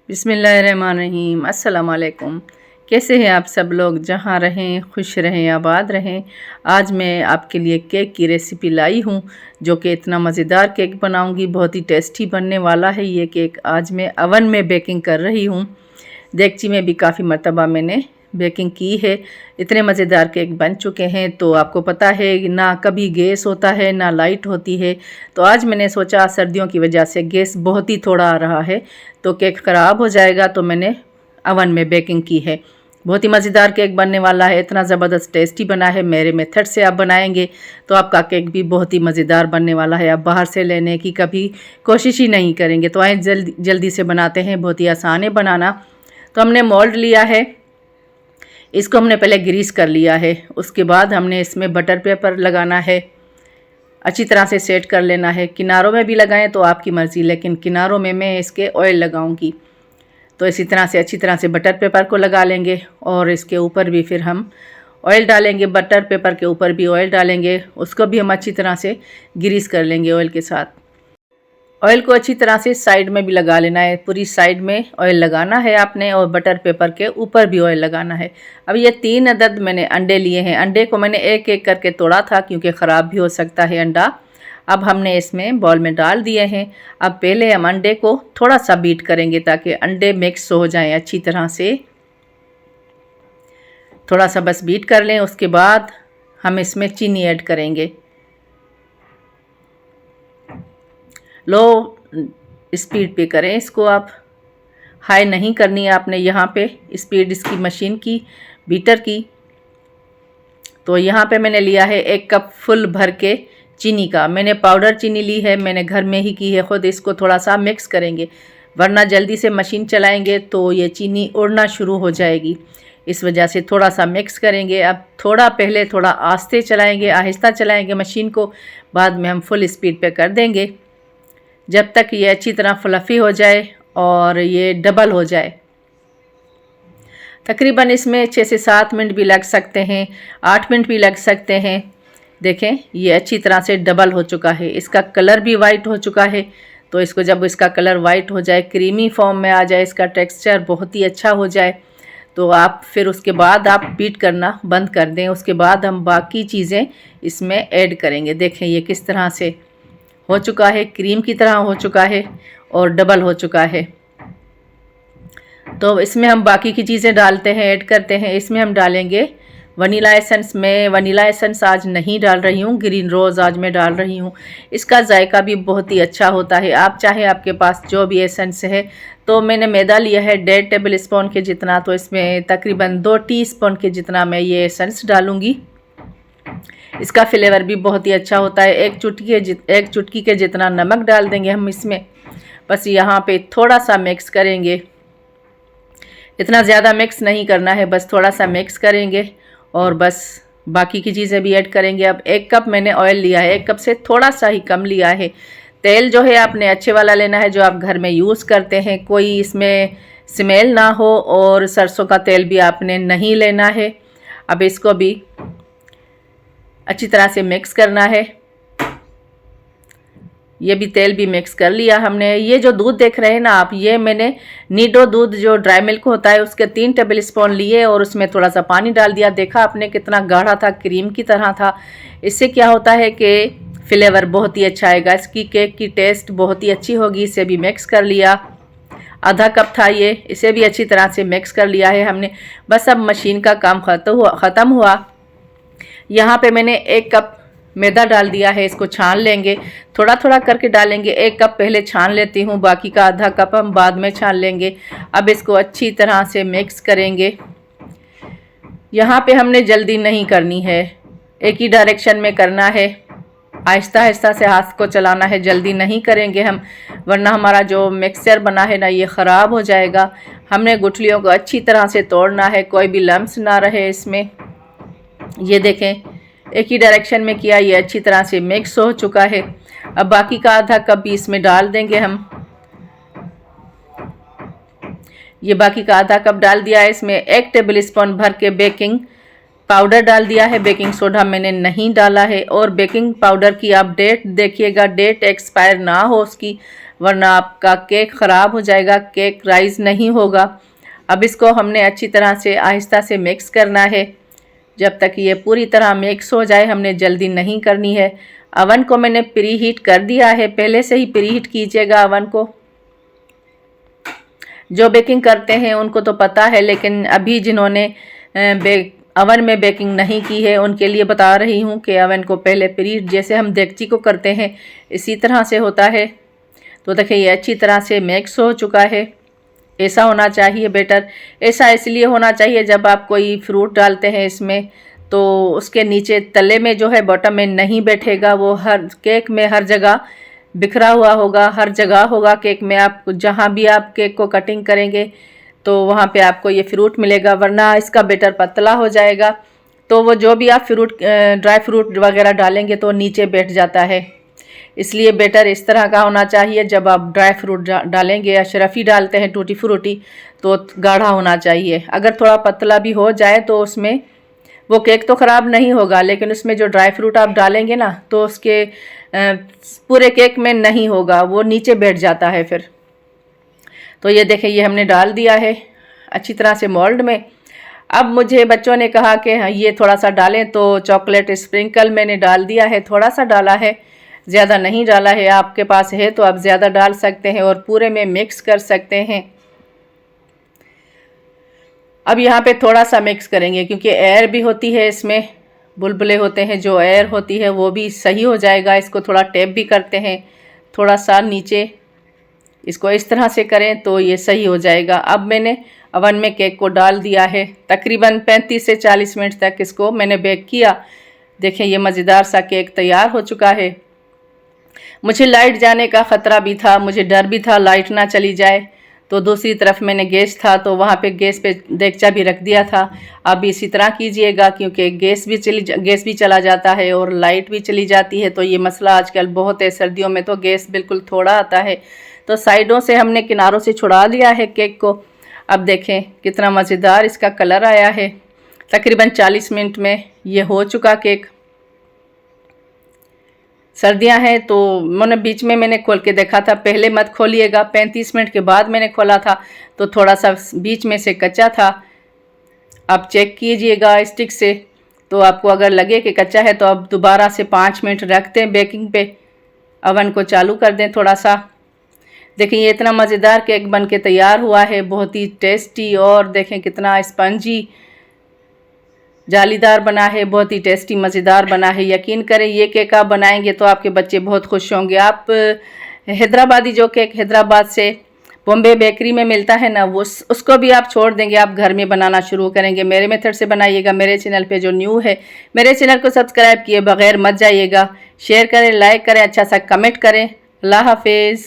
बिस्मिल्लाहिर्रहमानिर्रहीम। अस्सलाम वालेकुम। कैसे हैं आप सब लोग? जहाँ रहें खुश रहें, आबाद रहें। आज मैं आपके लिए केक की रेसिपी लाई हूँ, जो कि इतना मज़ेदार केक बनाऊँगी, बहुत ही टेस्टी बनने वाला है ये केक। आज मैं अवन में बेकिंग कर रही हूँ। देगची में भी काफ़ी मरतबा मैंने बेकिंग की है। इतने मज़ेदार केक बन चुके हैं। तो आपको पता है ना, कभी गैस होता है ना लाइट होती है। तो आज मैंने सोचा सर्दियों की वजह से गैस बहुत ही थोड़ा आ रहा है तो केक ख़राब हो जाएगा, तो मैंने अवन में बेकिंग की है। बहुत ही मज़ेदार केक बनने वाला है, इतना ज़बरदस्त टेस्टी बना है। मेरे मेथड से आप बनाएंगे तो आपका केक भी बहुत ही मज़ेदार बनने वाला है। आप बाहर से लेने की कभी कोशिश ही नहीं करेंगे। तो आए जल्दी से बनाते हैं, बहुत ही आसान है बनाना। तो हमने मोल्ड लिया है, इसको हमने पहले ग्रीस कर लिया है। उसके बाद हमने इसमें बटर पेपर लगाना है, अच्छी तरह से सेट कर लेना है। किनारों में भी लगाएं तो आपकी मर्ज़ी, लेकिन किनारों में मैं इसके ऑयल लगाऊंगी। तो इसी तरह से अच्छी तरह से बटर पेपर को लगा लेंगे और इसके ऊपर भी फिर हम ऑयल डालेंगे। बटर पेपर के ऊपर भी ऑयल डालेंगे, उसको भी हम अच्छी तरह से ग्रीस कर लेंगे ऑयल के साथ। ऑयल को अच्छी तरह से साइड में भी लगा लेना है, पूरी साइड में ऑयल लगाना है आपने, और बटर पेपर के ऊपर भी ऑयल लगाना है। अब ये 3 अदद मैंने अंडे लिए हैं। अंडे को मैंने एक एक करके तोड़ा था, क्योंकि ख़राब भी हो सकता है अंडा। अब हमने इसमें बॉल में डाल दिए हैं। अब पहले हम अंडे को थोड़ा सा बीट करेंगे ताकि अंडे मिक्स हो जाएं अच्छी तरह से। थोड़ा सा बस बीट कर लें। उसके बाद हम इसमें चीनी ऐड करेंगे। लो स्पीड पे करें इसको, आप हाई नहीं करनी है आपने यहाँ पे स्पीड इसकी मशीन की, बीटर की। तो यहाँ पे मैंने लिया है 1 कप फुल भर के चीनी का। मैंने पाउडर चीनी ली है, मैंने घर में ही की है खुद। इसको थोड़ा सा मिक्स करेंगे, वरना जल्दी से मशीन चलाएंगे तो ये चीनी उड़ना शुरू हो जाएगी। इस वजह से थोड़ा सा मिक्स करेंगे। अब थोड़ा पहले थोड़ा आस्ते चलाएंगे, आहिस्ता चलाएंगे मशीन को, बाद में हम फुल स्पीड पे कर देंगे जब तक ये अच्छी तरह फ्लफ़ी हो जाए और ये डबल हो जाए। तकरीबन इसमें 6 से 7 मिनट भी लग सकते हैं, 8 मिनट भी लग सकते हैं। देखें ये अच्छी तरह से डबल हो चुका है, इसका कलर भी वाइट हो चुका है। तो इसको जब इसका कलर वाइट हो जाए, क्रीमी फॉर्म में आ जाए, इसका टेक्सचर बहुत ही अच्छा हो जाए, तो आप फिर उसके बाद आप बीट करना बंद कर दें। उसके बाद हम बाकी चीज़ें इसमें ऐड करेंगे। देखें ये किस तरह से हो चुका है, क्रीम की तरह हो चुका है और डबल हो चुका है। तो इसमें हम बाकी की चीज़ें डालते हैं, ऐड करते हैं। इसमें हम डालेंगे वनीला एसेंस। मैं वनीला एसेंस आज नहीं डाल रही हूँ, ग्रीन रोज़ आज मैं डाल रही हूँ। इसका जायका भी बहुत ही अच्छा होता है। आप चाहे आपके पास जो भी एसेंस है। तो मैंने मैदा लिया है 1.5 टेबल स्पून के जितना, तो इसमें तकरीबन 2 टीस्पून के जितना मैं ये एसेंस डालूँगी। इसका फ्लेवर भी बहुत ही अच्छा होता है। एक चुटकी के जितना नमक डाल देंगे हम इसमें। बस यहाँ पे थोड़ा सा मिक्स करेंगे, इतना ज़्यादा मिक्स नहीं करना है, बस थोड़ा सा मिक्स करेंगे और बस बाकी की चीज़ें भी ऐड करेंगे। अब 1 कप मैंने ऑयल लिया है, 1 कप से थोड़ा सा ही कम लिया है। तेल जो है आपने अच्छे वाला लेना है, जो आप घर में यूज़ करते हैं, कोई इसमें स्मेल ना हो, और सरसों का तेल भी आपने नहीं लेना है। अब इसको भी अच्छी तरह से मिक्स करना है। ये भी तेल भी मिक्स कर लिया हमने। ये जो दूध देख रहे हैं ना आप, ये मैंने नीडो दूध जो ड्राई मिल्क होता है उसके 3 टेबल स्पून लिए और उसमें थोड़ा सा पानी डाल दिया। देखा आपने कितना गाढ़ा था, क्रीम की तरह था। इससे क्या होता है कि फ्लेवर बहुत ही अच्छा आएगा, इसकी केक की टेस्ट बहुत ही अच्छी होगी। इसे भी मिक्स कर लिया, आधा कप था ये, इसे भी अच्छी तरह से मिक्स कर लिया है हमने। बस अब मशीन का काम ख़त्म हुआ। यहाँ पे मैंने 1 कप मैदा डाल दिया है, इसको छान लेंगे, थोड़ा थोड़ा करके डालेंगे। 1 कप पहले छान लेती हूँ, बाकी का आधा कप हम बाद में छान लेंगे। अब इसको अच्छी तरह से मिक्स करेंगे। यहाँ पे हमने जल्दी नहीं करनी है, एक ही डायरेक्शन में करना है, आहिस्ता आहिस्ता से हाथ को चलाना है। जल्दी नहीं करेंगे हम, वरना हमारा जो मिक्सचर बना है ना ये ख़राब हो जाएगा। हमने गुठलियों को अच्छी तरह से तोड़ना है, कोई भी लम्स ना रहे इसमें। ये देखें एक ही डायरेक्शन में किया, ये अच्छी तरह से मिक्स हो चुका है। अब बाकी का आधा कप भी इसमें डाल देंगे हम। ये बाकी का आधा कप डाल दिया है। इसमें 1 टेबल स्पून भर के बेकिंग पाउडर डाल दिया है, बेकिंग सोडा मैंने नहीं डाला है। और बेकिंग पाउडर की आप डेट देखिएगा, डेट एक्सपायर ना हो उसकी। वरना आपका केक ख़राब हो जाएगा, केक राइज़ नहीं होगा। अब इसको हमने अच्छी तरह से आहिस्ता से मिक्स करना है जब तक ये पूरी तरह मिक्स हो जाए। हमने जल्दी नहीं करनी है। अवन को मैंने प्री हीट कर दिया है, पहले से ही प्री हीट कीजिएगा अवन को। जो बेकिंग करते हैं उनको तो पता है, लेकिन अभी जिन्होंने अवन में बेकिंग नहीं की है उनके लिए बता रही हूँ कि अवन को पहले प्री, जैसे हम देगची को करते हैं इसी तरह से होता है। तो देखिए ये अच्छी तरह से मिक्स हो चुका है। ऐसा होना चाहिए बैटर। ऐसा इसलिए होना चाहिए जब आप कोई फ्रूट डालते हैं इसमें तो उसके नीचे तले में जो है बॉटम में नहीं बैठेगा, वो हर केक में हर जगह बिखरा हुआ होगा, हर जगह होगा केक में। आप जहाँ भी आप केक को कटिंग करेंगे तो वहाँ पे आपको ये फ्रूट मिलेगा, वरना इसका बैटर पतला हो जाएगा। तो वो जो भी आप फ्रूट ड्राई फ्रूट वगैरह डालेंगे तो नीचे बैठ जाता है। इसलिए बैटर इस तरह का होना चाहिए। जब आप ड्राई फ्रूट डालेंगे या शरफ़ी डालते हैं टूटी फ्रूटी तो गाढ़ा होना चाहिए। अगर थोड़ा पतला भी हो जाए तो उसमें वो केक तो ख़राब नहीं होगा, लेकिन उसमें जो ड्राई फ्रूट आप डालेंगे ना तो उसके पूरे केक में नहीं होगा, वो नीचे बैठ जाता है फिर। तो ये देखें ये हमने डाल दिया है अच्छी तरह से मोल्ड में। अब मुझे बच्चों ने कहा कि हाँ ये थोड़ा सा डालें, तो चॉकलेट स्प्रिंकल मैंने डाल दिया है, थोड़ा सा डाला है, ज़्यादा नहीं डाला है। आपके पास है तो आप ज़्यादा डाल सकते हैं और पूरे में मिक्स कर सकते हैं। अब यहाँ पे थोड़ा सा मिक्स करेंगे क्योंकि एयर भी होती है इसमें, बुलबुले होते हैं, जो एयर होती है वो भी सही हो जाएगा। इसको थोड़ा टैप भी करते हैं, थोड़ा सा नीचे इसको इस तरह से करें तो ये सही हो जाएगा। अब मैंने अवन में केक को डाल दिया है, तकरीबन 35 से 40 मिनट तक इसको मैंने बेक किया। देखें ये मज़ेदार सा केक तैयार हो चुका है। मुझे लाइट जाने का ख़तरा भी था, मुझे डर भी था लाइट ना चली जाए, तो दूसरी तरफ मैंने गैस था तो वहाँ पे गैस पे देगचा भी रख दिया था। अब इसी तरह कीजिएगा क्योंकि गैस भी चला जाता है और लाइट भी चली जाती है। तो ये मसला आजकल बहुत है, सर्दियों में तो गैस बिल्कुल थोड़ा आता है। तो साइडों से हमने किनारों से छुड़ा लिया है केक को। अब देखें कितना मज़ेदार इसका कलर आया है। तकरीबन 40 मिनट में ये हो चुका केक। सर्दियां हैं तो बीच में मैंने खोल के देखा था, पहले मत खोलिएगा, 35 मिनट के बाद मैंने खोला था तो थोड़ा सा बीच में से कच्चा था। आप चेक कीजिएगा स्टिक से, तो आपको अगर लगे कि कच्चा है तो आप दोबारा से 5 मिनट रख दें बेकिंग पे, अवन को चालू कर दें थोड़ा सा। देखिए ये इतना मज़ेदार केक बन के तैयार हुआ है, बहुत ही टेस्टी, और देखें कितना स्पंजी जालीदार बना है, बहुत ही टेस्टी मज़ेदार बना है। यकीन करें ये केक आप बनाएंगे तो आपके बच्चे बहुत खुश होंगे। आप हैदराबादी जो केक हैदराबाद से बॉम्बे बेकरी में मिलता है ना, वो उसको भी आप छोड़ देंगे, आप घर में बनाना शुरू करेंगे। मेरे मेथड से बनाइएगा। मेरे चैनल पे जो न्यू है मेरे चैनल को सब्सक्राइब किए बगैर मत जाइएगा। शेयर करें, लाइक करें, अच्छा सा कमेंट करें। अल्लाह हाफिज़।